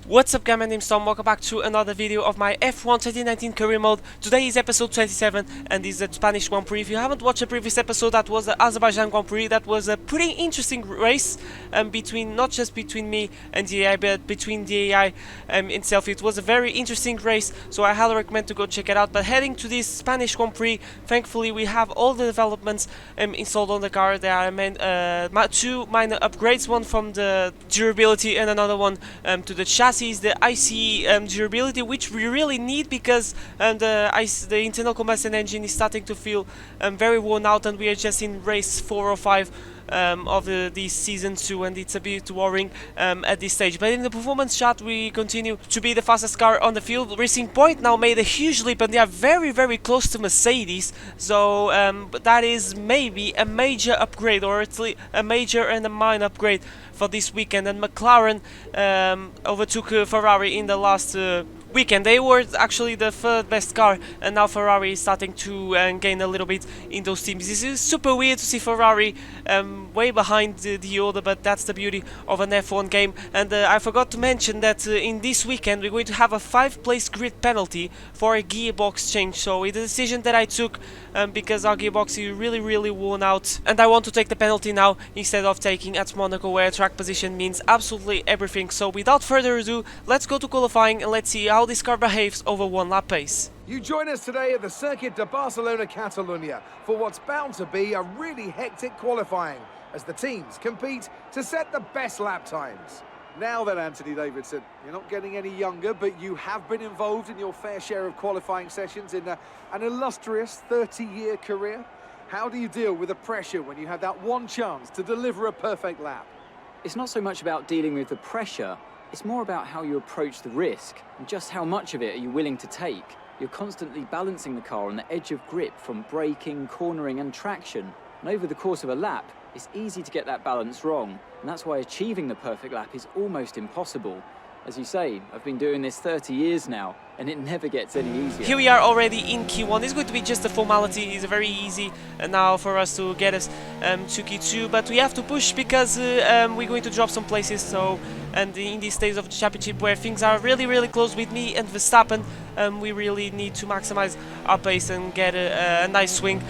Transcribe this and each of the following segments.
What's up guys, my name's Tom, welcome back to another video of my F1 2019 career mode. Today is episode 27 and this is the Spanish Grand Prix. If you haven't watched the previous episode, that was the Azerbaijan Grand Prix. That was a pretty interesting race between, not just between me and the AI, but between the AI itself. It was a very interesting race, so I highly recommend to go check it out. But heading to this Spanish Grand Prix, thankfully we have all the developments installed on the car. There are two minor upgrades, one from the durability and another one to the chassis. The IC durability, which we really need because the internal combustion engine is starting to feel very worn out, and we are just in race 4 or 5 of this season 2, and it's a bit worrying at this stage. But in the performance chart, we continue to be the fastest car on the field. Racing Point now made a huge leap, and they are very close to Mercedes, so that is maybe a major upgrade, or at least a major and a minor upgrade for this weekend. And McLaren overtook Ferrari in the last weekend. They were actually the third best car, and now Ferrari is starting to gain a little bit in those teams. This is super weird to see Ferrari way behind the order, but that's the beauty of an F1 game. And I forgot to mention that in this weekend we're going to have a 5-place grid penalty for a gearbox change. So it's a decision that I took because our gearbox is really worn out, and I want to take the penalty now instead of taking at Monaco, where track position means absolutely everything. So without further ado, let's go to qualifying and let's see how this car behaves over one lap pace. You join us today at the Circuit de Barcelona, Catalonia, for what's bound to be a really hectic qualifying as the teams compete to set the best lap times. Now then, Anthony Davidson, you're not getting any younger, but you have been involved in your fair share of qualifying sessions in an illustrious 30-year career. How do you deal with the pressure when you have that one chance to deliver a perfect lap? It's not so much about dealing with the pressure, it's more about how you approach the risk and just how much of it are you willing to take. You're constantly balancing the car on the edge of grip from braking, cornering and traction. And over the course of a lap, it's easy to get that balance wrong. And that's why achieving the perfect lap is almost impossible. As you say, I've been doing this 30 years now, and it never gets any easier. Here we are already in Q1. It's going to be just a formality. It's very easy now for us to get us to Q2, but we have to push because we're going to drop some places. So, and in these days of the championship where things are really close with me and Verstappen, we really need to maximize our pace and get a nice swing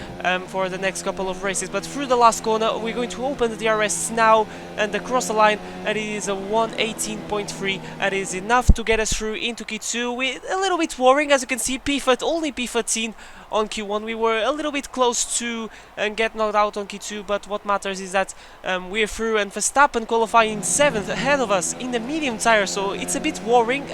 for the next couple of races. But through the last corner, we're going to open the DRS now and across the line, and it is a 118.3. That is enough to get us through into Q2. With a little bit worrying, as you can see, only P13 on Q1. We were a little bit close to get knocked out on Q2, but what matters is that we're through, and Verstappen qualifying 7th ahead of us in the medium tire, so it's a bit worrying.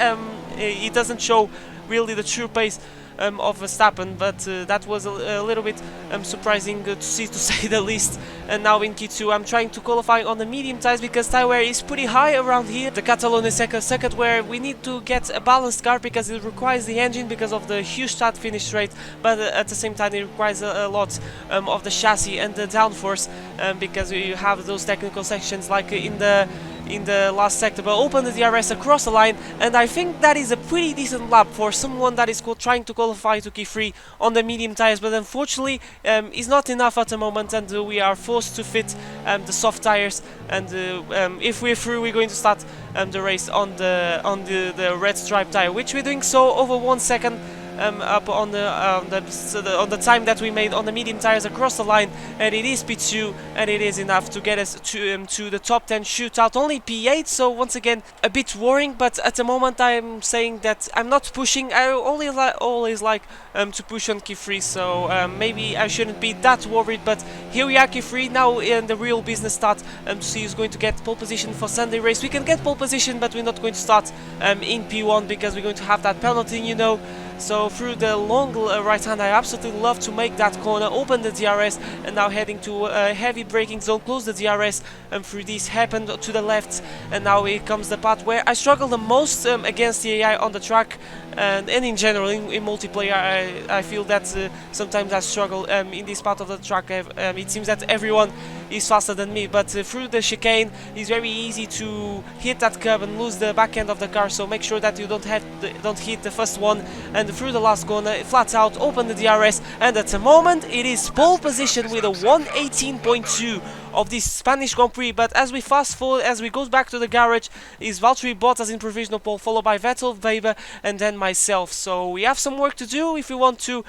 It doesn't show really the true pace of Verstappen, but that was a little bit surprising to see, to say the least. And now in Q2 I'm trying to qualify on the medium tires because tire wear is pretty high around here. The Catalonia circuit where we need to get a balanced car because it requires the engine because of the huge start finish rate, but at the same time it requires a lot of the chassis and the downforce because you have those technical sections like in the last sector. But open the DRS across the line, and I think that is a pretty decent lap for someone that is trying to qualify to Q3 on the medium tires, but unfortunately is not enough at the moment, and we are forced to fit the soft tires. And if we're through, we're going to start the race on the red stripe tire, which we're doing so over 1 second up on the time that we made on the medium tires across the line, and it is P2, and it is enough to get us to the top 10 shootout. Only P8, so once again a bit worrying, but at the moment I'm saying that I'm not pushing. I always like to push on Q3, so maybe I shouldn't be that worried. But here we are, Q3 now, in the real business start to see who's going to get pole position for Sunday race. We can get pole position, but we're not going to start in P1 because we're going to have that penalty, you know. So through the long right hand, I absolutely love to make that corner, open the DRS, and now heading to a heavy braking zone, close the DRS, and through this happened to the left. And now here comes the part where I struggle the most against the AI on the track, and in general in multiplayer. I feel that sometimes I struggle in this part of the track. It seems that everyone is faster than me, but through the chicane it's very easy to hit that curb and lose the back end of the car, so make sure that you don't hit the first one. And through the last corner, flat out, open the DRS, and at the moment it is pole position with a 118.2 of this Spanish Grand Prix. But as we fast forward, as we go back to the garage, is Valtteri Bottas in provisional pole, followed by Vettel, Weber, and then myself. So we have some work to do if we want to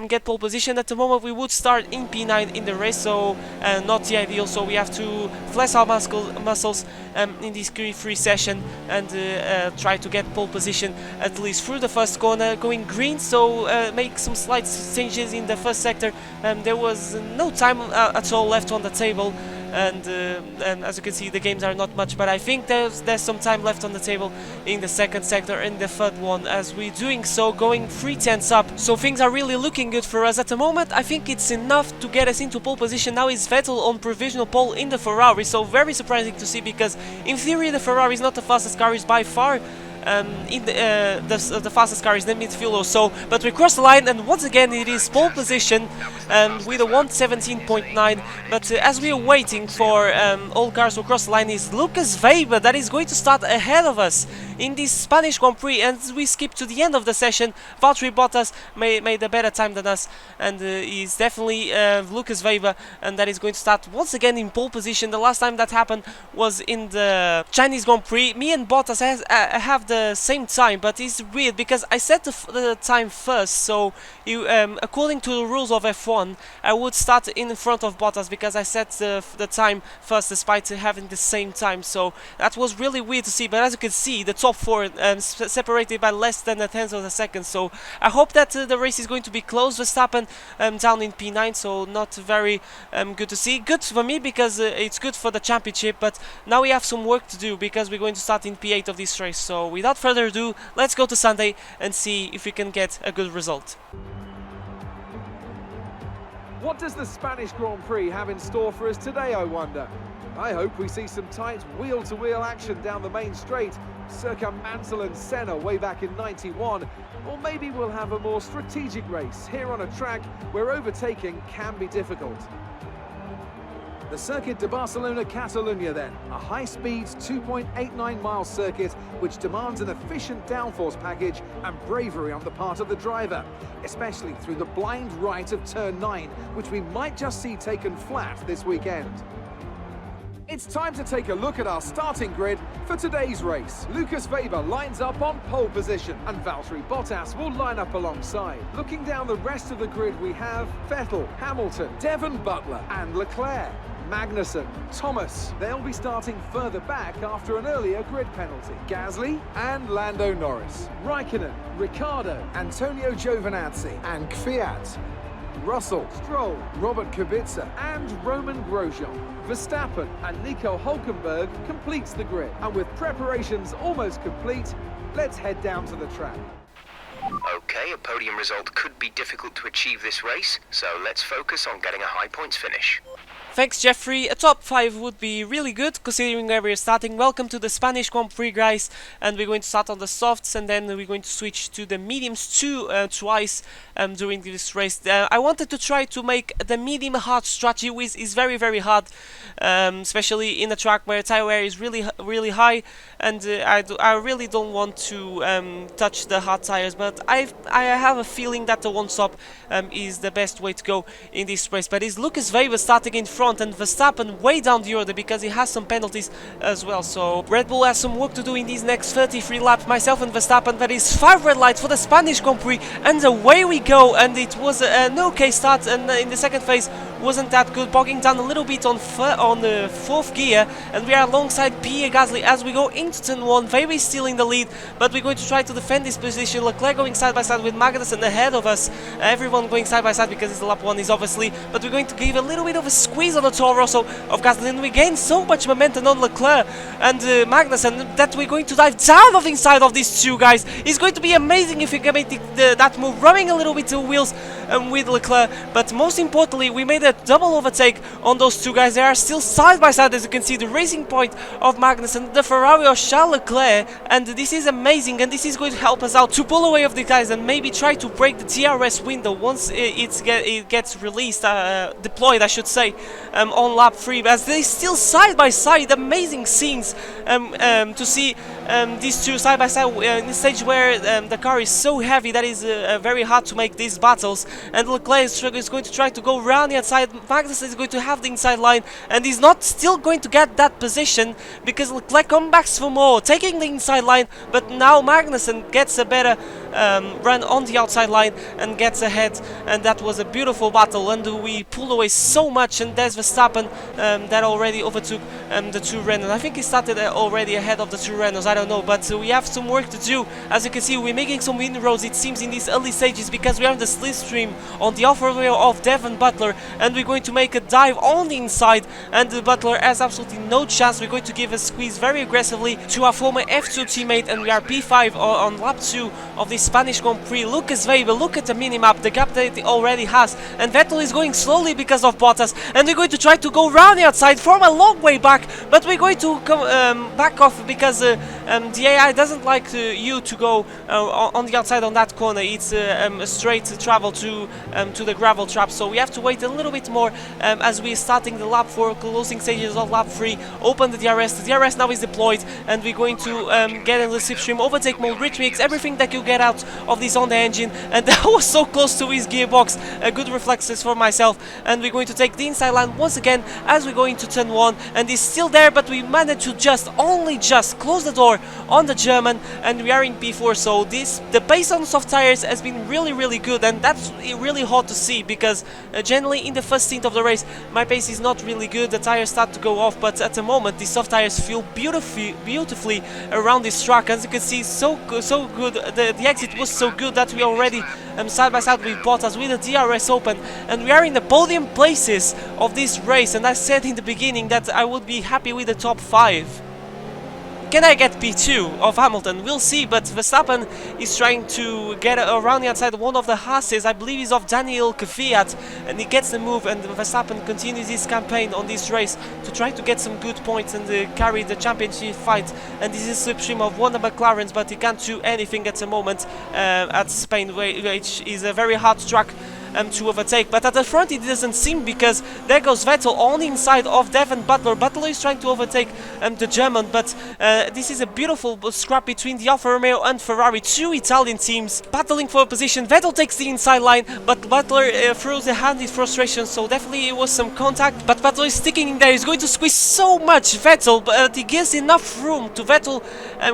get pole position. At the moment we would start in P9 in the race, so not the ideal, so we have to flex our muscles in this Q3 session and try to get pole position at least through the first corner, going green, so make some slight changes in the first sector. There was no time at all left on the table, and as you can see the games are not much, but I think there's some time left on the table in the second sector and the third one, as we're doing so, going 3/10 up, so things are really looking good for us at the moment. I think it's enough to get us into pole position. Now is Vettel on provisional pole in the Ferrari, so very surprising to see, because in theory the Ferrari is not the fastest car, is by far the fastest car is the midfield or so, but we cross the line, and once again it is pole position with a 1:17.9. But as we are waiting for all cars to cross the line, is Lucas Weber that is going to start ahead of us in this Spanish Grand Prix. And as we skip to the end of the session, Valtteri Bottas made a better time than us, and he's definitely Lucas Weber, and that is going to start once again in pole position. The last time that happened was in the Chinese Grand Prix. Me and Bottas have the same time, but it's weird because I set the time first, so you, according to the rules of F1, I would start in front of Bottas because I set the time first despite having the same time, so that was really weird to see. But as you can see, the top four separated by less than a tenth of a second, so I hope that the race is going to be close. Verstappen down in P9, so not very good to see. Good for me because it's good for the championship, but now we have some work to do because we're going to start in P8 of this race. So without further ado, let's go to Sunday and see if we can get a good result. What does the Spanish Grand Prix have in store for us today, I wonder? I hope we see some tight wheel-to-wheel action down the main straight, circa Mansell and Senna way back in '91, or maybe we'll have a more strategic race here on a track where overtaking can be difficult. The Circuit de Barcelona-Catalunya then, a high-speed 2.89-mile circuit which demands an efficient downforce package and bravery on the part of the driver, especially through the blind right of turn 9, which we might just see taken flat this weekend. It's time to take a look at our starting grid for today's race. Lucas Weber lines up on pole position and Valtteri Bottas will line up alongside. Looking down the rest of the grid, we have Vettel, Hamilton, Devon Butler and Leclerc. Magnussen, Thomas, they'll be starting further back after an earlier grid penalty. Gasly and Lando Norris. Raikkonen, Ricciardo, Antonio Giovinazzi and Kvyat. Russell, Stroll, Robert Kubica and Roman Grosjean. Verstappen and Nico Hülkenberg completes the grid. And with preparations almost complete, let's head down to the track. Okay, a podium result could be difficult to achieve this race, so let's focus on getting a high points finish. Thanks, Jeffrey. A top 5 would be really good considering where we're starting. Welcome to the Spanish Grand Prix, guys, and we're going to start on the softs and then we're going to switch to the mediums twice during this race. I wanted to try to make the medium hard strategy, which is very, very hard, especially in a track where tire wear is really high, and I really don't want to touch the hard tires, but I have a feeling that the one stop is the best way to go in this race. But it's Lucas Weber starting in front and Verstappen way down the order because he has some penalties as well. So Red Bull has some work to do in these next 33 laps. Myself and Verstappen, that is 5 red lights for the Spanish Grand Prix, and away we go. And it was an okay start, and in the second phase wasn't that good, bogging down a little bit on the 4th gear, and we are alongside Pierre Gasly as we go into turn 1. Weber is still in the lead, but we're going to try to defend this position. Leclerc going side by side with Magnussen ahead of us. Everyone going side by side because it's the lap 1 is obviously, but we're going to give a little bit of a squeeze on the Toro Rosso of Gasly, and we gain so much momentum on Leclerc and Magnussen that we're going to dive down of inside of these two guys. It's going to be amazing if we can make that move, running a little bit to wheels with Leclerc, but most importantly we made a double overtake on those two guys. They are still side by side, as you can see, the racing point of Magnussen, the Ferrari of Charles Leclerc, and this is amazing, and this is going to help us out to pull away of the guys and maybe try to break the TRS window once it gets released, deployed I should say, on lap 3, as they still side by side. Amazing scenes to see these two side by side in a stage where the car is so heavy that is very hard to make these battles. And Leclerc is going to try to go around the outside. Magnus is going to have the inside line, and he's not still going to get that position because Leclerc comes back for more, taking the inside line. But now Magnussen gets a better run on the outside line and gets ahead, and that was a beautiful battle, and we pulled away so much. And there's Verstappen that already overtook the two Renaults. I think he started already ahead of the two Renaults, I don't know, but we have some work to do. As you can see, we're making some inroads, it seems, in these early stages, because we have the slipstream on the Alfa Romeo of Devon Butler, and we're going to make a dive on the inside, and Butler has absolutely no chance. We're going to give a squeeze very aggressively to our former F2 teammate, and we are P5 on lap 2 of this Spanish Grand Prix. Lucas Weber, look at the minimap, the gap that it already has, and Vettel is going slowly because of Bottas, and we're going to try to go round the outside from a long way back, but we're going to come back off because the AI doesn't like you to go on the outside on that corner. It's a straight travel to the gravel trap, so we have to wait a little bit more as we're starting the lap 4, closing stages of lap 3. Open the DRS. The DRS now is deployed, and we're going to get in the slipstream, overtake mode, rich mix, everything that you get out of this on the engine, and that was so close to his gearbox. Good reflexes for myself, and we're going to take the inside line once again as we go into turn 1, and he's still there, but we managed to only just close the door on the German, and we are in P4. So the pace on soft tires has been really good, and that's really hard to see because generally in the first stint of the race my pace is not really good. The tires start to go off, but at the moment the soft tires feel beautifully around this track. As you can see, so good. The exit was so good that we already side by side with Bottas with the DRS open, and we are in the podium places of this race. And I said in the beginning that I would be happy with the top 5. Can I get P2 of Hamilton? We'll see, but Verstappen is trying to get around the outside. One of the Haas's, I believe, is of Daniel Kvyat, and he gets the move, and Verstappen continues his campaign on this race to try to get some good points and carry the championship fight. And this is slipstream of one of McLaren's, but he can't do anything at the moment at Spain, which is a very hard track to overtake. But at the front it doesn't seem, because there goes Vettel on the inside of Devon Butler. Butler is trying to overtake the German, but this is a beautiful scrap between the Alfa Romeo and Ferrari, two Italian teams battling for a position. Vettel takes the inside line, but Butler throws a hand in frustration, so definitely it was some contact, but Butler is sticking in there. He's going to squeeze so much Vettel, but he gives enough room to Vettel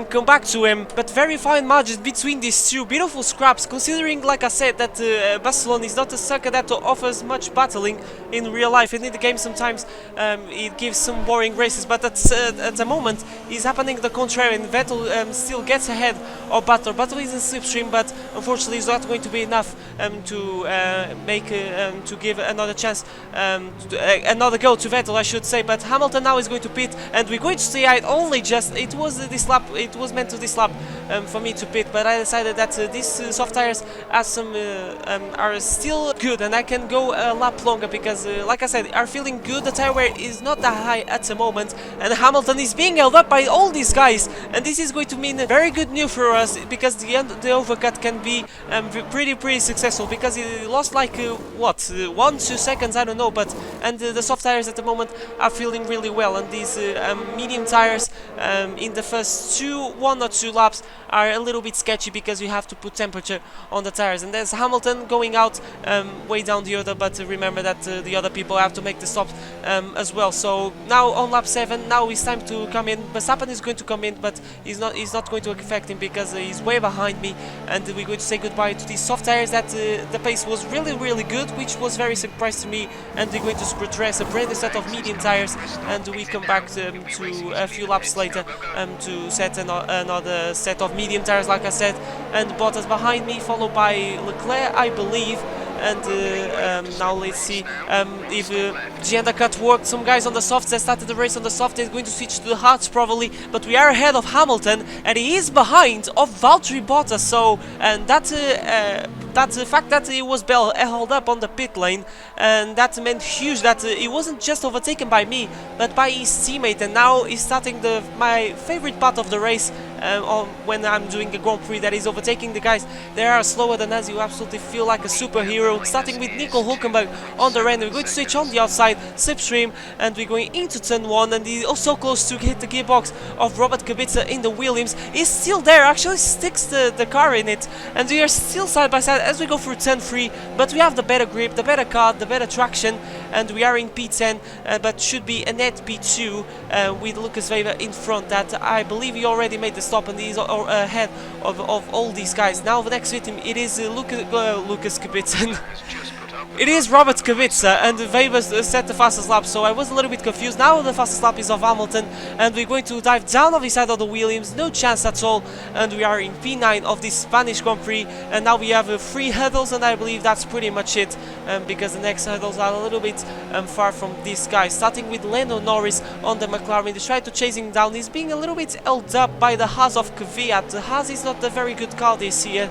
come back to him. But very fine margins between these two. Beautiful scraps, considering, like I said, that Barcelona is not a circuit that offers much battling in real life, and in the game sometimes it gives some boring races, but at the moment is happening the contrary, and Vettel still gets ahead of Butler. Butler is in slipstream, but unfortunately it's not going to be enough to give another chance, another go to Vettel, I should say. But Hamilton now is going to pit, and we're going to stay out only just, it was this lap, it was meant to this lap for me to pit, but I decided that these soft tires are still good, and I can go a lap longer because, like I said, are feeling good. The tire wear is not that high at the moment, and Hamilton is being held up by all these guys, and this is going to mean very good news for us, because the overcut can be pretty successful, because he lost like what, 1-2 seconds, I don't know, but the soft tires at the moment are feeling really well, and these medium tires in the first 1 or 2 laps are a little bit sketchy because you have to put temperature on the tires. And there's Hamilton going out way down the other, but remember that the other people have to make the stops as well. So now on lap 7, now it's time to come in. Verstappen is going to come in, but he's not going to affect him because he's way behind me, and we're going to say goodbye to these soft tires that the pace was really good, which was very surprised to me, and we're going to address a brand new set of medium tires, and we come back to a few laps later to set another set of medium tires, like I said. And Bottas behind me, followed by Leclerc, I believe. And now let's see if the undercut worked. Some guys on the softs that started the race on the soft, they're going to switch to the hards probably, but we are ahead of Hamilton, and he is behind of Valtteri Bottas. So, and that's the fact that he was held up on the pit lane, and that meant huge that he wasn't just overtaken by me, but by his teammate. And now he's starting my favorite part of the race, when I'm doing a Grand Prix that is overtaking the guys that are slower than us. You absolutely feel like a superhero. Starting with Nico Hulkenberg on the end, we're going to switch on the outside, slipstream, and we're going into turn 1, and he's also close to hit the gearbox of Robert Kubica in the Williams. He's still there, actually sticks the car in it, and we are still side by side as we go through turn 3, but we have the better grip, the better car, the better traction, and we are in P10, but should be a net P2 with Lucas Weber in front. That I believe he already made the stop, and he's ahead of all these guys. Now the next victim, it is Lucas Kubica. It is Robert Kubica, and Weber set the fastest lap, so I was a little bit confused. Now the fastest lap is of Hamilton, and we're going to dive down on the side of the Williams, no chance at all, and we are in P9 of this Spanish Grand Prix, and now we have 3 hurdles, and I believe that's pretty much it, because the next hurdles are a little bit far from this guy. Starting with Lando Norris on the McLaren, they try to chase him down. He's being a little bit held up by the Haas of Kvyat. The Haas is not a very good car this year,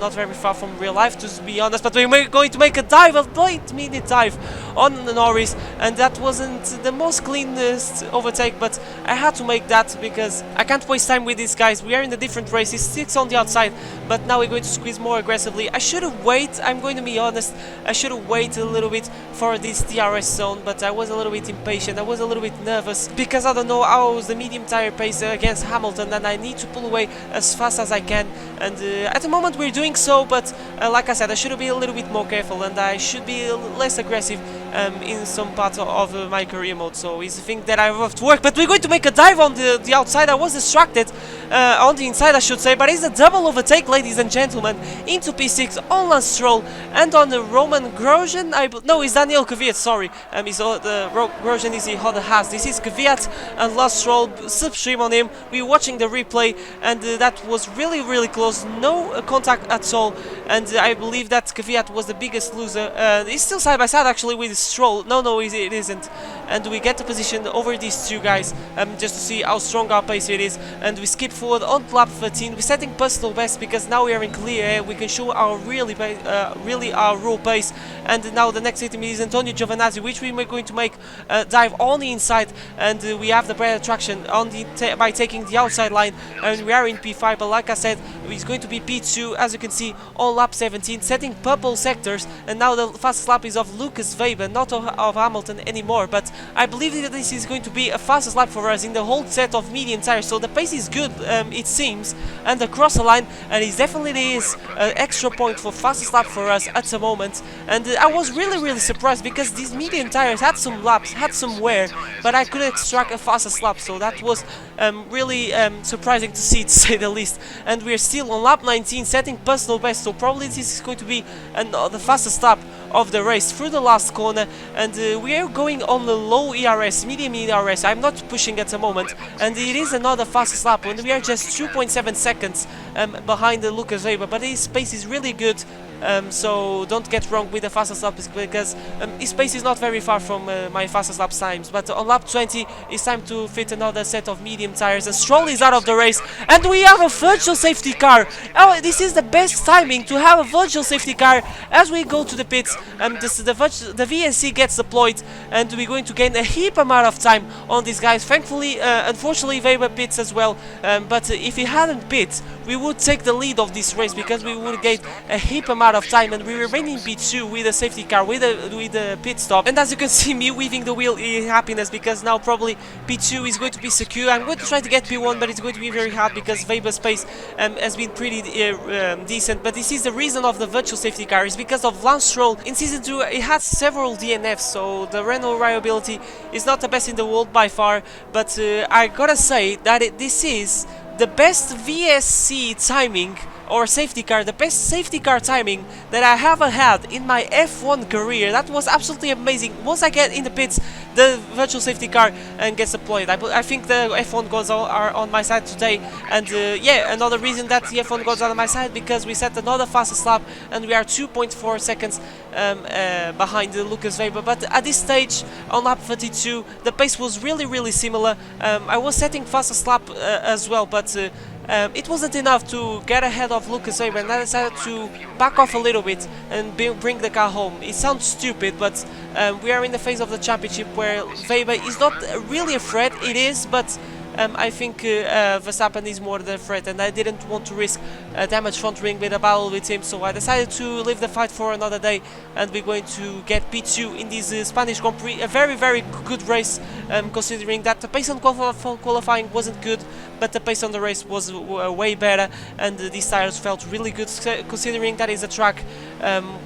not very far from real life, to be honest, but we're going to make a dive, a 8-minute dive on Norris, and that wasn't the most cleanest overtake, but I had to make that because I can't waste time with these guys. We are in a different race. He sticks on the outside, but now we're going to squeeze more aggressively. I should have waited, I'm going to be honest, I should have waited a little bit for this DRS zone, but I was a little bit impatient. I was a little bit nervous because I don't know how was the medium tire pace against Hamilton, and I need to pull away as fast as I can, and at the moment we're doing so, but like I said, I should have been a little bit more careful, and I should be less aggressive in some parts of my career mode. So it's a thing that I have to work, but we're going to make a dive on the outside. I was distracted on the inside, I should say, but it's a double overtake, ladies and gentlemen, into P6 on Lance Stroll and on the Roman Grosjean. No, it's Daniel Kvyat, sorry. Grosjean is the other Haas. This is Kvyat and Lance Stroll, slipstream on him. We're watching the replay, and that was really, really close. No contact at all, and I believe that Kvyat was the biggest loser. He's still side by side actually with Stroll. No, it isn't. And we get the position over these two guys, just to see how strong our pace it is. And we skip forward on lap 13. We're setting personal best because now we are in clear air. We can show our really our raw pace. And now the next item is Antonio Giovinazzi, which we are going to make dive on the inside, and we have the better traction on by taking the outside line. And we are in P5, but like I said, it's going to be P2, as you can see on lap 17, setting purple sectors. And now the fastest lap is of Lucas Weber, not of Hamilton anymore, but I believe that this is going to be a fastest lap for us in the whole set of medium tires, so the pace is good, it seems, and across the line, and it definitely is an extra point for fastest lap for us at the moment. And I was really surprised because these medium tires had some laps, had some wear, but I could extract a fastest lap, so that was really surprising to see, to say the least. And we're still on lap 19, setting personal best, so probably this is going to be the fastest lap of the race through the last corner. And we are going on the low ERS, medium ERS. I'm not pushing at the moment, and it is another fastest lap when we are just 2.7 seconds behind the Lucas Weber, but his pace is really good. So don't get wrong with the fastest lap, because his pace is not very far from my fastest lap times. But on lap 20 it's time to fit another set of medium tires, and Stroll is out of the race, and we have a virtual safety car. Oh, this is the best timing to have a virtual safety car as we go to the pits. The VSC gets deployed, and we're going to gain a heap amount of time on these guys. Thankfully, unfortunately, Weber pits as well, but if he hadn't pit, we would take the lead of this race because we would gain a heap amount of time, and we remain in P2 with a safety car, with a pit stop. And as you can see, me weaving the wheel in happiness, because now probably P2 is going to be secure. I'm going to try to get P1, but it's going to be very hard because Weber's pace has been pretty decent. But this is the reason of the virtual safety car, is because of Lance Stroll. In Season 2 it has several DNFs, so the Renault reliability is not the best in the world by far, but I gotta say that this is the best VSC timing or safety car, the best safety car timing that I ever had in my F1 career. That was absolutely amazing. Once I get in the pits, the virtual safety car gets deployed. I think the F1 gods are on my side today, and yeah, another reason that the F1 gods are on my side, because we set another fastest lap and we are 2.4 seconds behind Lucas Weber. But at this stage on lap 32 the pace was really similar. I was setting fastest lap as well, but it wasn't enough to get ahead of Lucas Weber, and I decided to back off a little bit and bring the car home. It sounds stupid, but we are in the phase of the championship where Weber is not really a threat. It is, but I think Verstappen is more the threat, and I didn't want to risk a damaged front wing with a battle with him, so I decided to leave the fight for another day, and we're going to get P2 in this Spanish Grand Prix. A very, very good race, considering that the pace on qualifying wasn't good, but the pace on the race was way better, and these tires felt really good, considering that is a track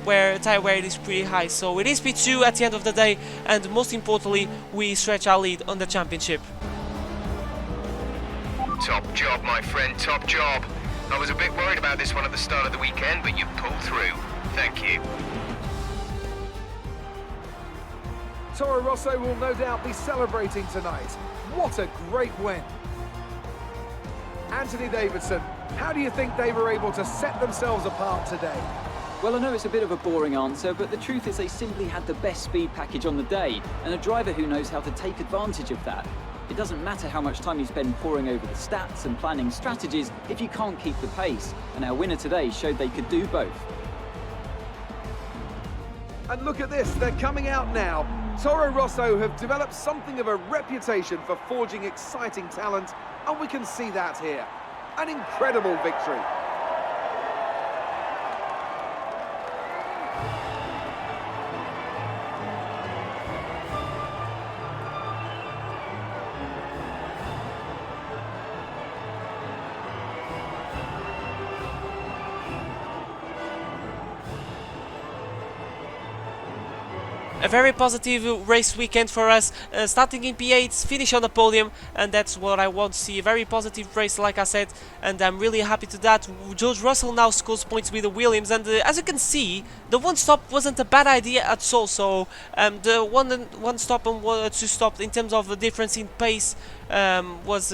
where tire wear is pretty high. So it is P2 at the end of the day, and most importantly, we stretch our lead on the championship. Top job, my friend, top job. I was a bit worried about this one at the start of the weekend, but you pulled through. Thank you. Toro Rosso will no doubt be celebrating tonight. What a great win. Anthony Davidson, how do you think they were able to set themselves apart today? Well, I know it's a bit of a boring answer, but the truth is they simply had the best speed package on the day, and a driver who knows how to take advantage of that. It doesn't matter how much time you spend poring over the stats and planning strategies if you can't keep the pace, and our winner today showed they could do both. And look at this, they're coming out now. Toro Rosso have developed something of a reputation for forging exciting talent, and we can see that here. An incredible victory. A very positive race weekend for us, starting in P8, finish on the podium, and that's what I want to see. A very positive race, like I said, and I'm really happy to that. George Russell now scores points with the Williams, and as you can see, the one stop wasn't a bad idea at all. So the one stop and two stop in terms of the difference in pace was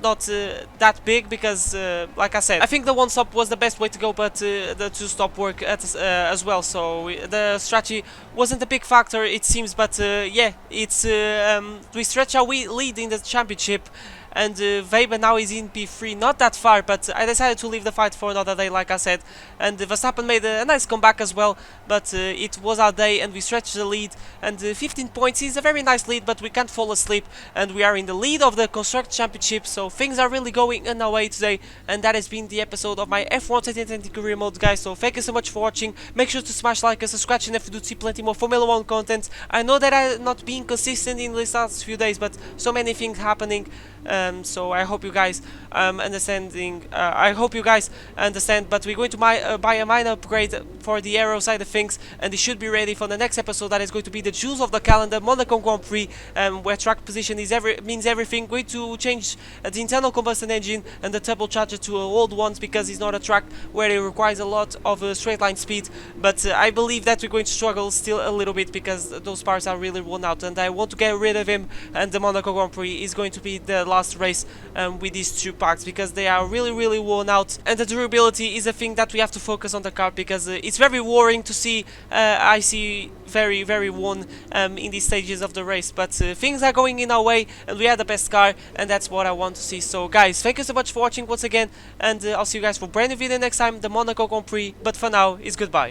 not that big, because like I said, I think the one stop was the best way to go, but the two stop work as well. So the strategy wasn't a big factor, it seems, but yeah, it's we stretch our lead in the championship, and Weber now is in P3, not that far, but I decided to leave the fight for another day, like I said, and Verstappen made a nice comeback as well, but it was our day, and we stretched the lead, and 15 points is a very nice lead, but we can't fall asleep, and we are in the lead of the Constructors' Championship, so things are really going in our way today, and that has been the episode of my F1 2020 career mode, guys. So thank you so much for watching. Make sure to smash like and subscribe if you do see plenty more Formula 1 content. I know that I'm not being consistent in these last few days, but so many things happening, so I hope you guys I hope you guys understand, but we're going to buy a minor upgrade for the aero side of things, and it should be ready for the next episode. That is going to be the jewels of the calendar, Monaco Grand Prix, where track position is means everything. Going to change the internal combustion engine and the turbocharger to old ones, because it's not a track where it requires a lot of straight line speed, but I believe that we're going to struggle still a little bit, because those parts are really worn out, and I want to get rid of him, and the Monaco Grand Prix is going to be the last race with these two parts, because they are really worn out, and the durability is a thing that we have to focus on the car, because it's very worrying to see I see very worn in these stages of the race, but things are going in our way, and we have the best car, and that's what I want to see. So guys, thank you so much for watching once again, and I'll see you guys for a brand new video next time, the Monaco Grand Prix, but for now, it's goodbye.